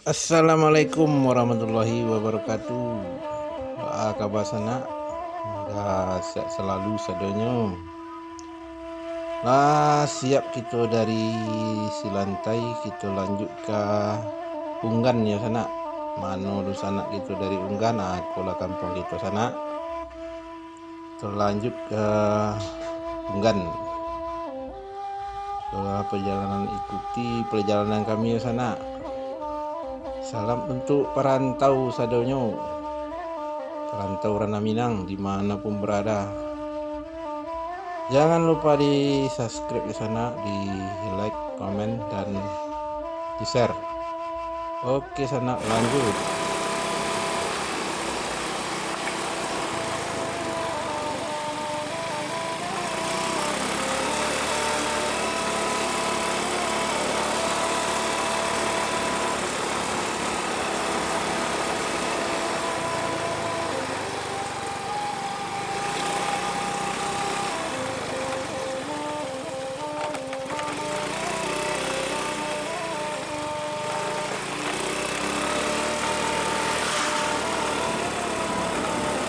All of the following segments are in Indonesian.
Assalamualaikum warahmatullahi wabarakatuh. Apa kabar sana? Dah siap selalu sadonyo. Lah siap kita dari Silantai kita lanjut ke Unggan ya sana. Mano lu sana kita dari Unggan, aku lah kampung kita sana. Kita lanjut ke Unggan. Setelah perjalanan ikuti perjalanan kami ya sana. Salam untuk perantau sadonyo. Perantau Ranah Minang dimanapun berada, jangan lupa di subscribe di sana, di like, komen, dan di share. Oke sana lanjut.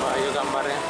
Wah, ayo gambarnya.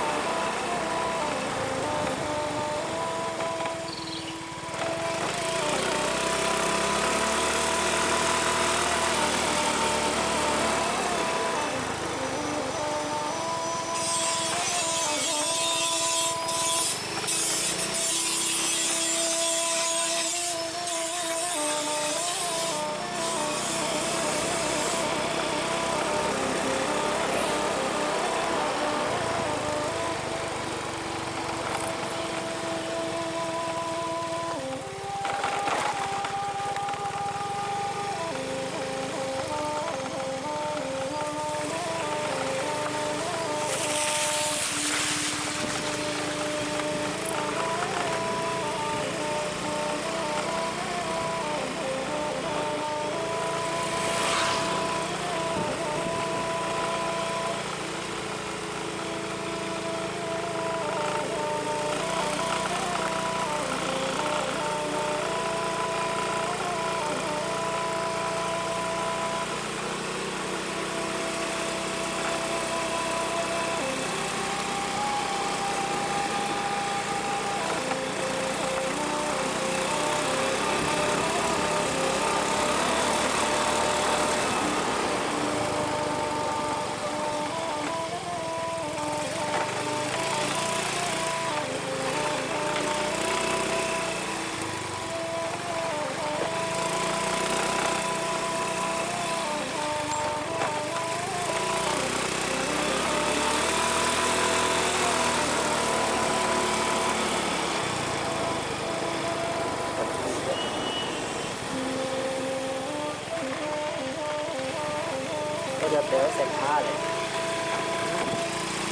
Udah SMA deh.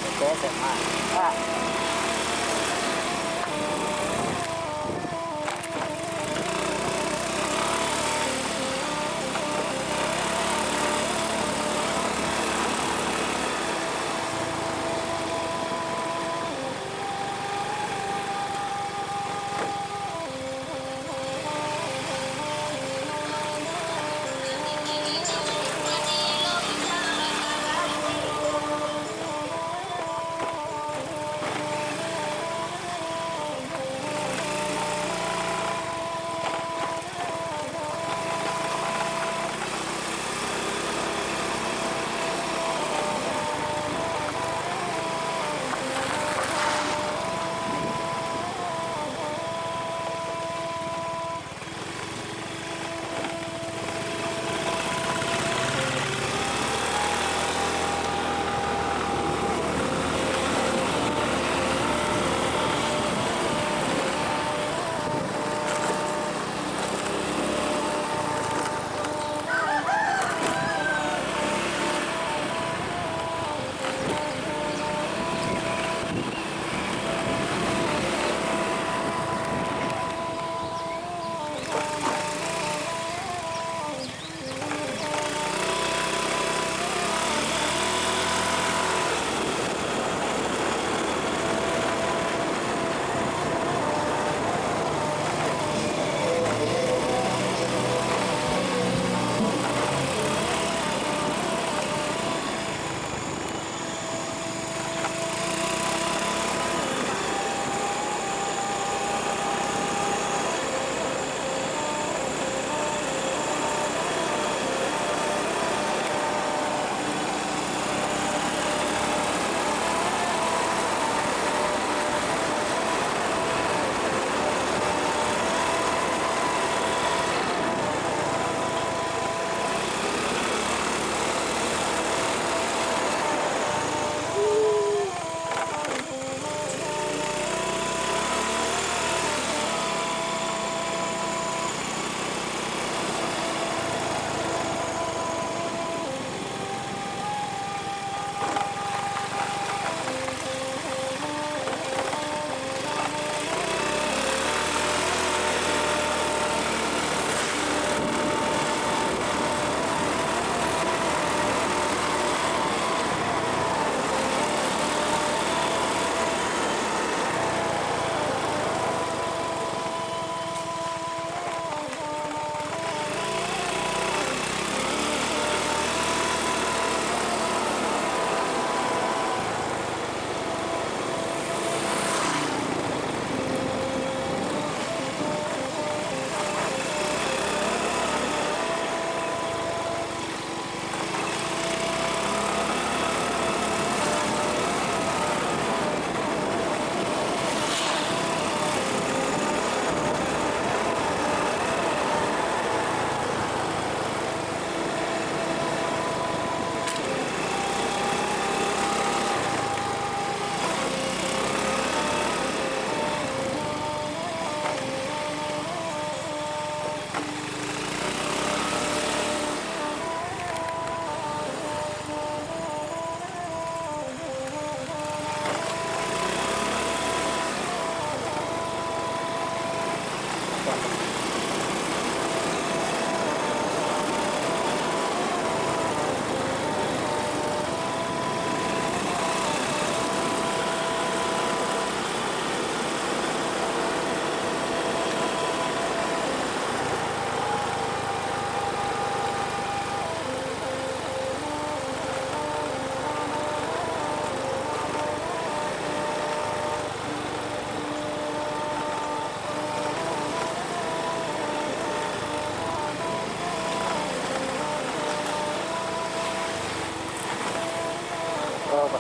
Udah SMA. Kak,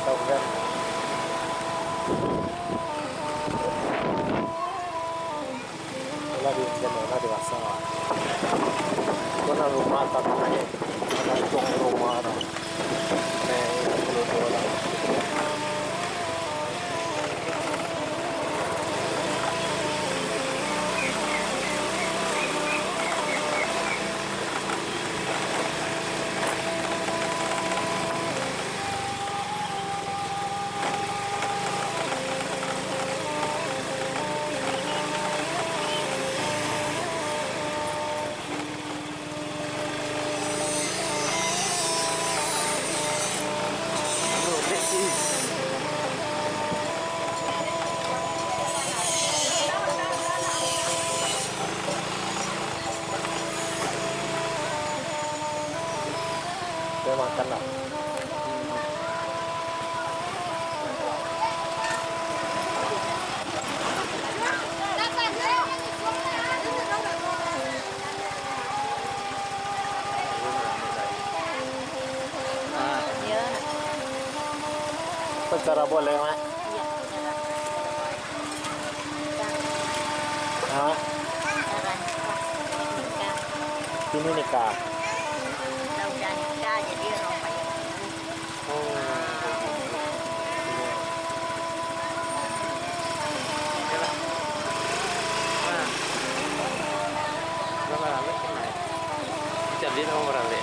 tahu kan. Wala din dyan, wala dewasa. Ito na rumah tapi na itong rumah na. May pulo lang. Saya makan lah. Secara boleh, Mak? Iya, Hah? Ini nikah. udah nikah jadi orang bayar. Berapa lama kena? Jadi nomor berapa?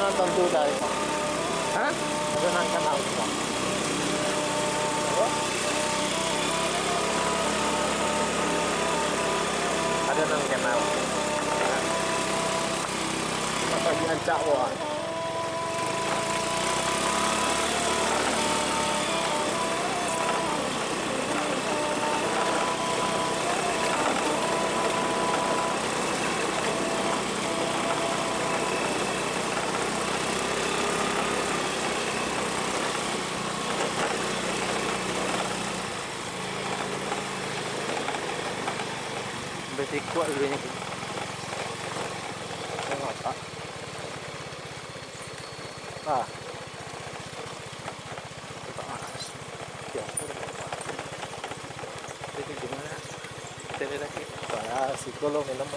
Tentu dari Pak. Hah? Ada nang kenal Pak. Ada nang kenal. Apa nyancak wah. Tiko dulunya gitu. Tengok tak. Ah. Kita mas. Ya, jadi gimana? Kita lagi. Saya psikolog minum.